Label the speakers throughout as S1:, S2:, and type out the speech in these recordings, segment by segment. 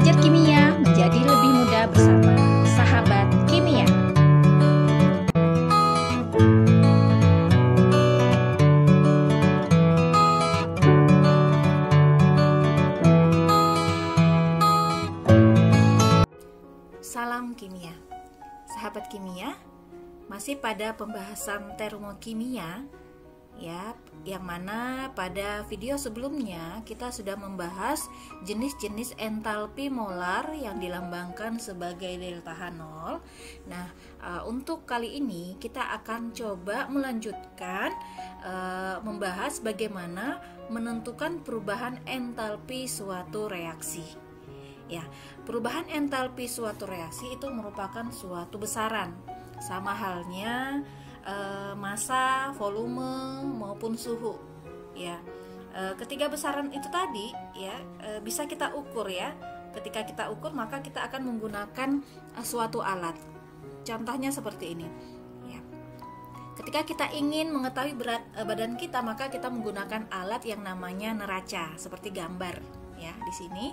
S1: Belajar kimia menjadi lebih mudah bersama sahabat kimia. Salam kimia. Sahabat kimia, masih pada pembahasan termokimia ya, yang mana pada video sebelumnya kita sudah membahas jenis-jenis entalpi molar yang dilambangkan sebagai delta H0. Nah, untuk kali ini kita akan coba melanjutkan membahas bagaimana menentukan perubahan entalpi suatu reaksi. Ya, perubahan entalpi suatu reaksi itu merupakan suatu besaran, sama halnya massa, volume maupun suhu. Ya, ketiga besaran itu tadi ya bisa kita ukur ya. Ketika kita ukur maka kita akan menggunakan suatu alat. Contohnya seperti ini. Ya. Ketika kita ingin mengetahui berat badan kita maka kita menggunakan alat yang namanya neraca seperti gambar ya di sini.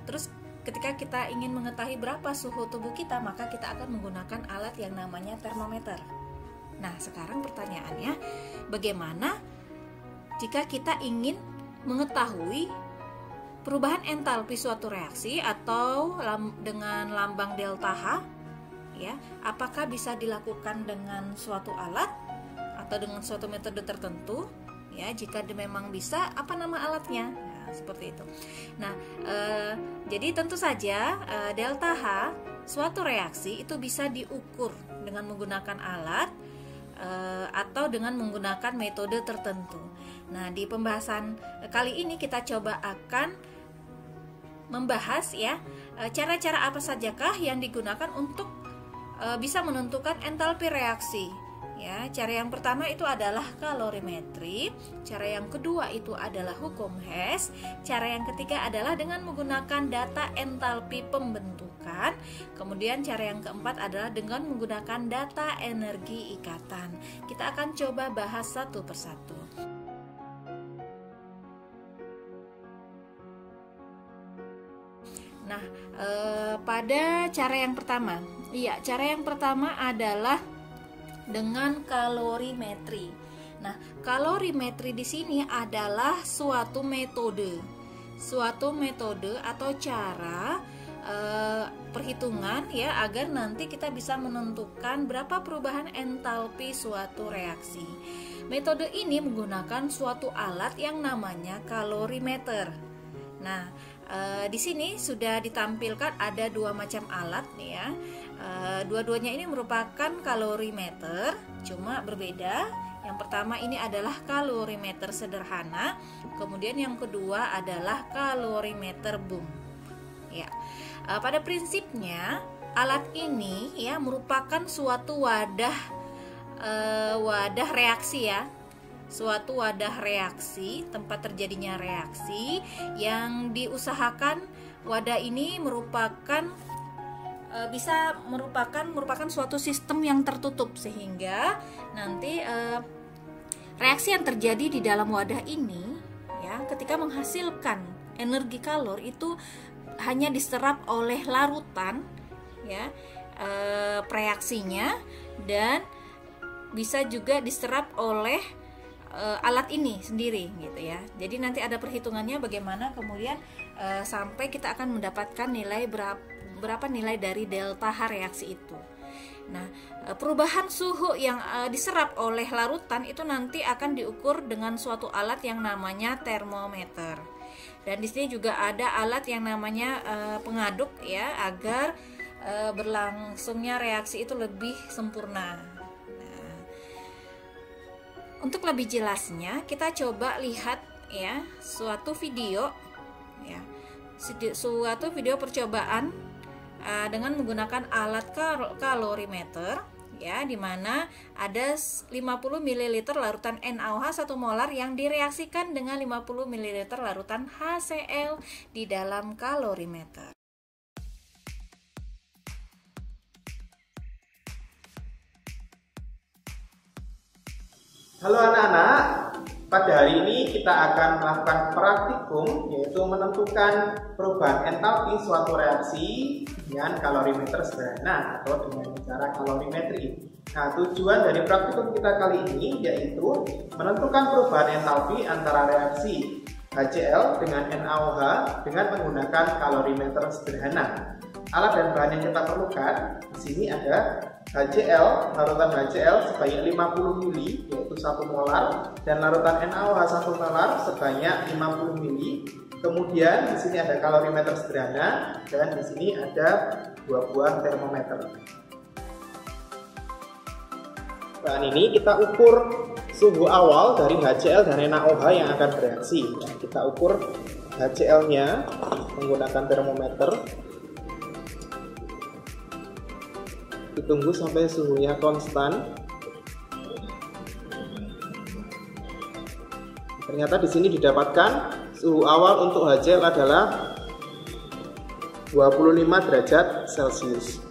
S1: Terus ketika kita ingin mengetahui berapa suhu tubuh kita, maka kita akan menggunakan alat yang namanya termometer. Nah, sekarang pertanyaannya, bagaimana jika kita ingin mengetahui perubahan entalpi suatu reaksi atau dengan lambang delta H? Ya, apakah bisa dilakukan dengan suatu alat atau dengan suatu metode tertentu? Ya, jika memang bisa, apa nama alatnya? Seperti itu. Nah, jadi tentu saja delta H suatu reaksi itu bisa diukur dengan menggunakan alat atau dengan menggunakan metode tertentu. Nah, di pembahasan kali ini kita coba akan membahas ya cara-cara apa sajakah yang digunakan untuk bisa menentukan entalpi reaksi. Ya, cara yang pertama itu adalah kalorimetri, cara yang kedua itu adalah hukum Hess, cara yang ketiga adalah dengan menggunakan data entalpi pembentukan, kemudian cara yang keempat adalah dengan menggunakan data energi ikatan. Kita akan coba bahas satu persatu. Nah, pada cara yang pertama adalah dengan kalorimetri. Nah, kalorimetri di sini adalah suatu metode atau cara perhitungan ya agar nanti kita bisa menentukan berapa perubahan entalpi suatu reaksi. Metode ini menggunakan suatu alat yang namanya kalorimeter. Nah, di sini sudah ditampilkan ada dua macam alat nih ya. Dua-duanya ini merupakan kalorimeter, cuma berbeda. Yang pertama ini adalah kalorimeter sederhana, kemudian yang kedua adalah kalorimeter boom. Ya, pada prinsipnya alat ini ya merupakan suatu wadah reaksi ya. Suatu wadah reaksi, tempat terjadinya reaksi yang diusahakan. Wadah ini merupakan suatu sistem yang tertutup sehingga nanti reaksi yang terjadi di dalam wadah ini ya ketika menghasilkan energi kalor itu hanya diserap oleh larutan ya reaksinya, dan bisa juga diserap oleh alat ini sendiri gitu ya. Jadi nanti ada perhitungannya bagaimana kemudian sampai kita akan mendapatkan nilai berapa nilai dari delta H reaksi itu. Nah, perubahan suhu yang diserap oleh larutan itu nanti akan diukur dengan suatu alat yang namanya termometer. Dan di sini juga ada alat yang namanya pengaduk ya agar berlangsungnya reaksi itu lebih sempurna. Untuk lebih jelasnya kita coba lihat ya suatu video percobaan dengan menggunakan alat kalorimeter ya, di mana ada 50 ml larutan NaOH 1 molar yang direaksikan dengan 50 ml larutan HCl di dalam kalorimeter.
S2: Halo anak-anak, Pada hari ini kita akan melakukan praktikum, yaitu menentukan perubahan entalpi suatu reaksi dengan kalorimeter sederhana atau dengan cara kalorimetri. Nah, tujuan dari praktikum kita kali ini yaitu menentukan perubahan entalpi antara reaksi HCl dengan NaOH dengan menggunakan kalorimeter sederhana. Alat dan bahan yang kita perlukan di sini ada HCl, larutan HCl sebanyak 50 ml yaitu 1 molar, dan larutan NaOH 1 molar sebanyak 50 ml. Kemudian di sini ada kalorimeter sederhana dan di sini ada 2 buah termometer. Bahan ini kita ukur suhu awal dari HCl dan NaOH yang akan bereaksi. Kita ukur HCl-nya menggunakan termometer. Ditunggu sampai suhunya konstan. Ternyata di sini didapatkan suhu awal untuk HCl adalah 25 derajat Celcius.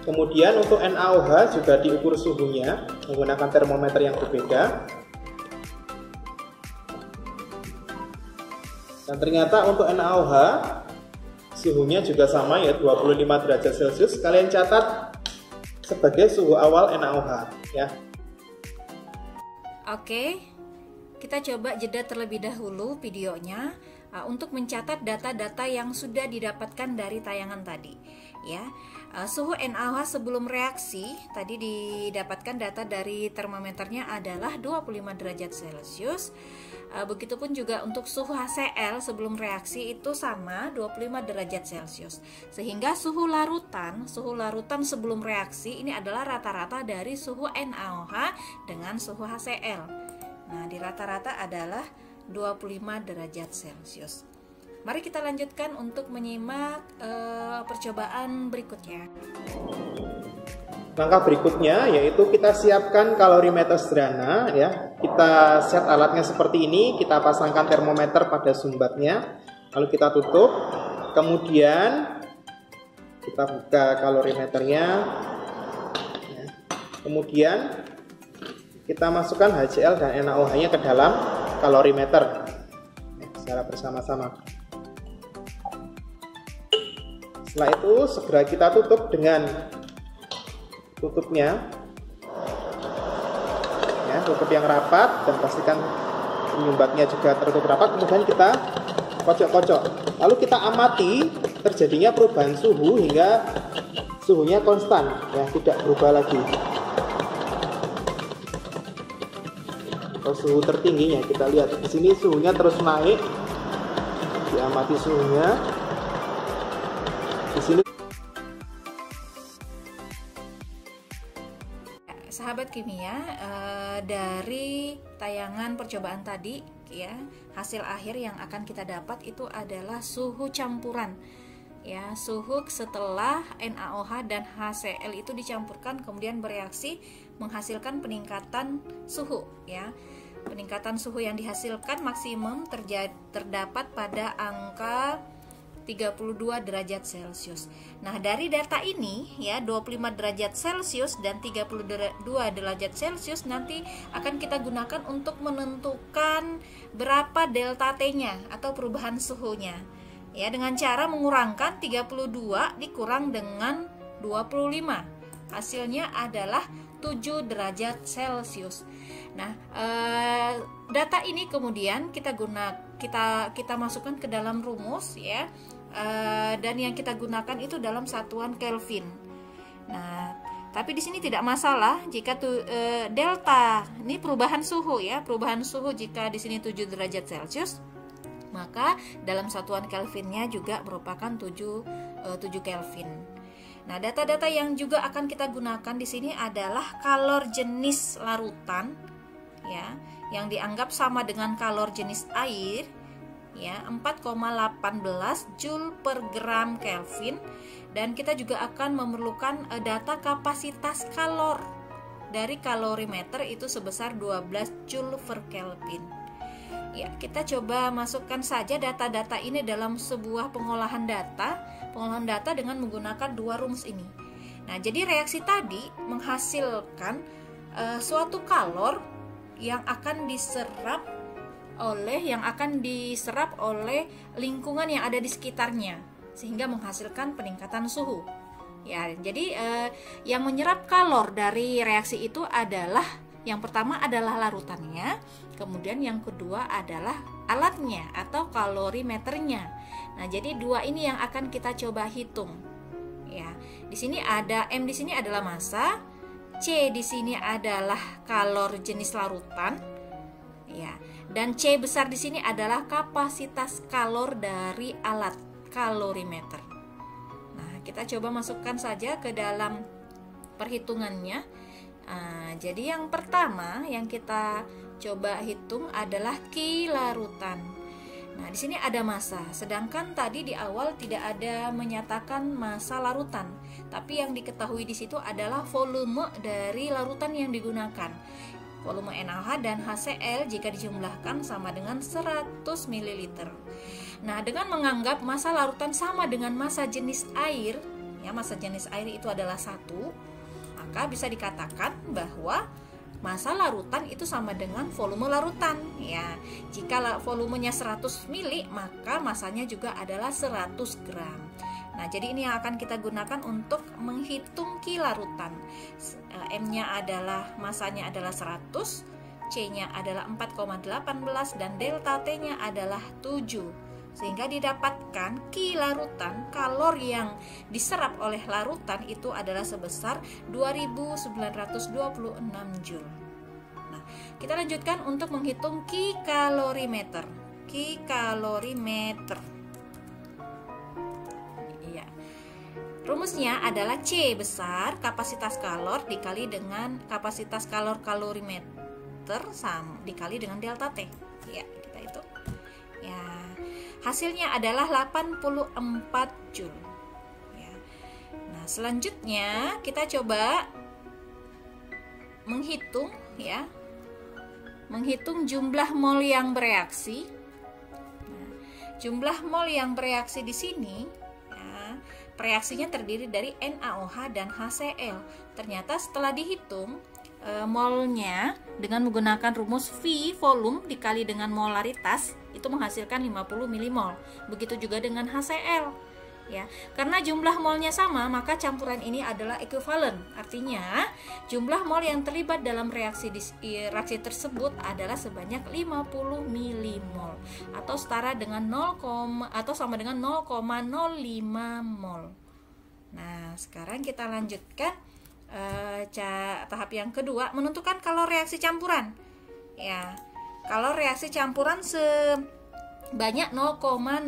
S2: Kemudian untuk NaOH juga diukur suhunya menggunakan termometer yang berbeda. Dan ternyata untuk NaOH suhunya juga sama, ya 25 derajat Celcius. Kalian catat sebagai suhu awal NaOH ya.
S1: Oke, kita coba jeda terlebih dahulu videonya untuk mencatat data-data yang sudah didapatkan dari tayangan tadi ya. Suhu NaOH sebelum reaksi tadi didapatkan data dari termometernya adalah 25 derajat Celcius. Begitupun juga untuk suhu HCl sebelum reaksi itu sama 25 derajat Celcius. Sehingga suhu larutan sebelum reaksi ini adalah rata-rata dari suhu NaOH dengan suhu HCl. Nah, di rata-rata adalah 25 derajat Celcius. Mari kita lanjutkan untuk menyimak percobaan berikutnya.
S2: Langkah berikutnya yaitu kita siapkan kalorimeter sederhana ya. Kita set alatnya seperti ini, kita pasangkan termometer pada sumbatnya, lalu kita tutup. Kemudian kita buka kalorimeternya. Kemudian kita masukkan HCl dan NaOH-nya ke dalam kalorimeter secara bersama-sama. Setelah itu segera kita tutup dengan tutupnya ya, tutup yang rapat dan pastikan penyumbatnya juga tertutup rapat. Kemudian kita kocok-kocok, lalu kita amati terjadinya perubahan suhu hingga suhunya konstan ya, tidak berubah lagi. Kalau suhu tertingginya kita lihat di sini suhunya terus naik, diamati suhunya di sini.
S1: Sahabat kimia, dari tayangan percobaan tadi ya, hasil akhir yang akan kita dapat itu adalah suhu campuran ya, suhu setelah NaOH dan HCl itu dicampurkan kemudian bereaksi menghasilkan peningkatan suhu ya. Peningkatan suhu yang dihasilkan maksimum terdapat pada angka 32 derajat Celcius. Nah, dari data ini ya, 25 derajat Celcius dan 32 derajat Celcius nanti akan kita gunakan untuk menentukan berapa delta T-nya atau perubahan suhunya. Ya, dengan cara mengurangkan 32 dikurang dengan 25. Hasilnya adalah 7 derajat Celcius. Nah, data ini kemudian kita masukkan ke dalam rumus ya, dan yang kita gunakan itu dalam satuan Kelvin. Nah, tapi di sini tidak masalah jika delta ini perubahan suhu ya, perubahan suhu jika di sini 7 derajat Celcius, maka dalam satuan Kelvinnya juga merupakan 7 Kelvin. Nah, data-data yang juga akan kita gunakan di sini adalah kalor jenis larutan ya, yang dianggap sama dengan kalor jenis air ya, 4,18 Joule per gram Kelvin, dan kita juga akan memerlukan data kapasitas kalor dari kalorimeter itu sebesar 12 Joule per Kelvin. Ya, kita coba masukkan saja data-data ini dalam sebuah pengolahan data dengan menggunakan dua rumus ini. Nah, jadi reaksi tadi menghasilkan suatu kalor yang akan diserap oleh lingkungan yang ada di sekitarnya, sehingga menghasilkan peningkatan suhu. Ya, jadi yang menyerap kalor dari reaksi itu adalah, yang pertama adalah larutannya, kemudian yang kedua adalah alatnya atau kalorimeternya. Nah, jadi dua ini yang akan kita coba hitung. Ya, di sini ada M, di sini adalah massa, C di sini adalah kalor jenis larutan, ya, dan C besar di sini adalah kapasitas kalor dari alat kalorimeter. Kita coba masukkan saja ke dalam perhitungannya. Jadi yang pertama yang kita coba hitung adalah Ki larutan. Nah, di sini ada massa, sedangkan tadi di awal tidak ada menyatakan massa larutan. Tapi yang diketahui di situ adalah volume dari larutan yang digunakan. Volume NaOH dan HCl jika dijumlahkan sama dengan 100 ml. Nah, dengan menganggap massa larutan sama dengan massa jenis air, ya, massa jenis air itu adalah 1, maka bisa dikatakan bahwa massa larutan itu sama dengan volume larutan. Ya, jika volumenya 100 ml, maka massanya juga adalah 100 gram. Nah, jadi ini yang akan kita gunakan untuk menghitung Ki larutan. M-nya adalah, massanya adalah 100, C-nya adalah 4,18 dan delta T-nya adalah 7. Sehingga didapatkan Ki larutan, kalor yang diserap oleh larutan itu adalah sebesar 2926 Joule. Nah, kita lanjutkan untuk menghitung Ki kalorimeter. Ki kalorimeter. Iya. Rumusnya adalah C besar, kapasitas kalor dikali dengan kapasitas kalor kalorimeter dikali dengan delta T. Ya, kita hitung. Ya. Hasilnya adalah 84 Joule. Ya. Nah, selanjutnya kita coba menghitung, ya, menghitung jumlah mol yang bereaksi. Nah, jumlah mol yang bereaksi di sini, ya, reaksinya terdiri dari NaOH dan HCl. Ternyata setelah dihitung, molnya dengan menggunakan rumus V volume dikali dengan molaritas itu menghasilkan 50 milimol. Begitu juga dengan HCl, ya. Karena jumlah molnya sama, maka campuran ini adalah ekuivalen. Artinya, jumlah mol yang terlibat dalam reaksi tersebut adalah sebanyak 50 milimol atau setara dengan sama dengan 0,05 mol. Nah, sekarang kita lanjutkan tahap yang kedua, menentukan kalor reaksi campuran. Ya, kalor reaksi campuran sebanyak 0,05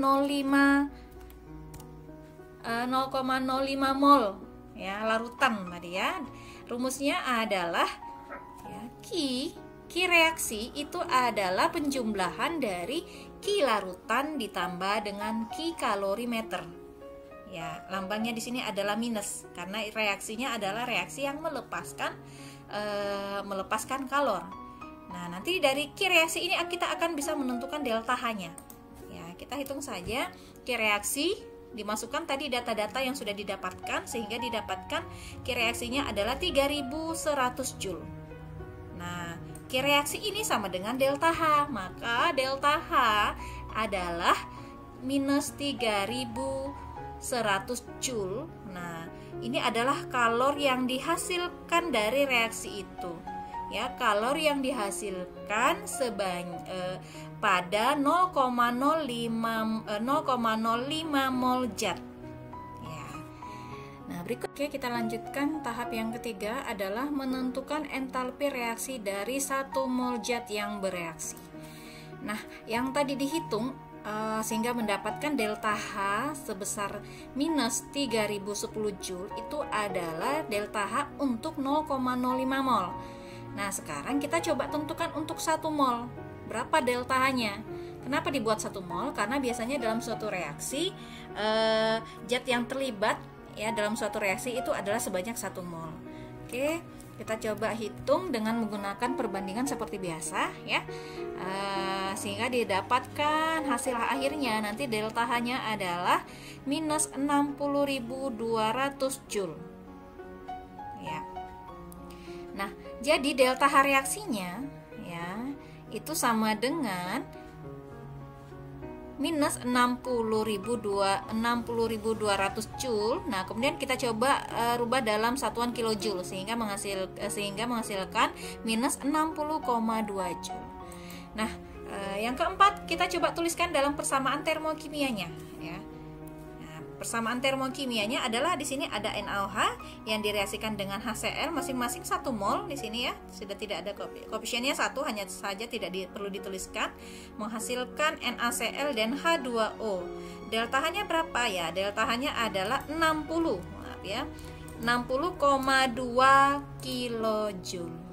S1: mol, ya, larutan tadi, ya. Rumusnya adalah, ya, Ki reaksi itu adalah penjumlahan dari Ki larutan ditambah dengan Ki kalorimeter. Ya, lambangnya di sini adalah minus karena reaksinya adalah reaksi yang melepaskan kalor. Nah, nanti dari Ki reaksi ini kita akan bisa menentukan delta H-nya. Ya, kita hitung saja Ki reaksi, dimasukkan tadi data-data yang sudah didapatkan sehingga didapatkan Ki reaksinya adalah 3100 Joule. Nah, Ki reaksi ini sama dengan delta H, maka delta H adalah minus 3100 Joule. Nah, ini adalah kalor yang dihasilkan dari reaksi itu. Ya, kalor yang dihasilkan pada 0,05 mol zat. Ya. Nah, berikutnya kita lanjutkan tahap yang ketiga adalah menentukan entalpi reaksi dari 1 mol zat yang bereaksi. Nah, yang tadi dihitung sehingga mendapatkan delta H sebesar minus 3010 Joule itu adalah delta H untuk 0,05 mol. Nah, sekarang kita coba tentukan untuk 1 mol. Berapa delta H-nya? Kenapa dibuat 1 mol? Karena biasanya dalam suatu reaksi zat yang terlibat, ya, dalam suatu reaksi itu adalah sebanyak 1 mol. Oke, kita coba hitung dengan menggunakan perbandingan seperti biasa, ya. Sehingga didapatkan hasil akhirnya nanti delta H-nya adalah minus 60.200 Joule. Ya. Nah, jadi delta H reaksinya, ya, itu sama dengan minus 60.200 Joule. Nah, kemudian kita coba rubah dalam satuan kilojoule sehingga menghasilkan minus 60,2 Joule. Nah, yang keempat kita coba tuliskan dalam persamaan termokimianya ya. Persamaan termokimianya adalah di sini ada NaOH yang direaksikan dengan HCl masing-masing 1 mol di sini ya. Sudah tidak ada koefisiennya 1, hanya saja tidak perlu dituliskan, menghasilkan NaCl dan H2O. Delta H-nya berapa ya? Delta H-nya adalah 60. Maaf ya. 60,2 kilojoule.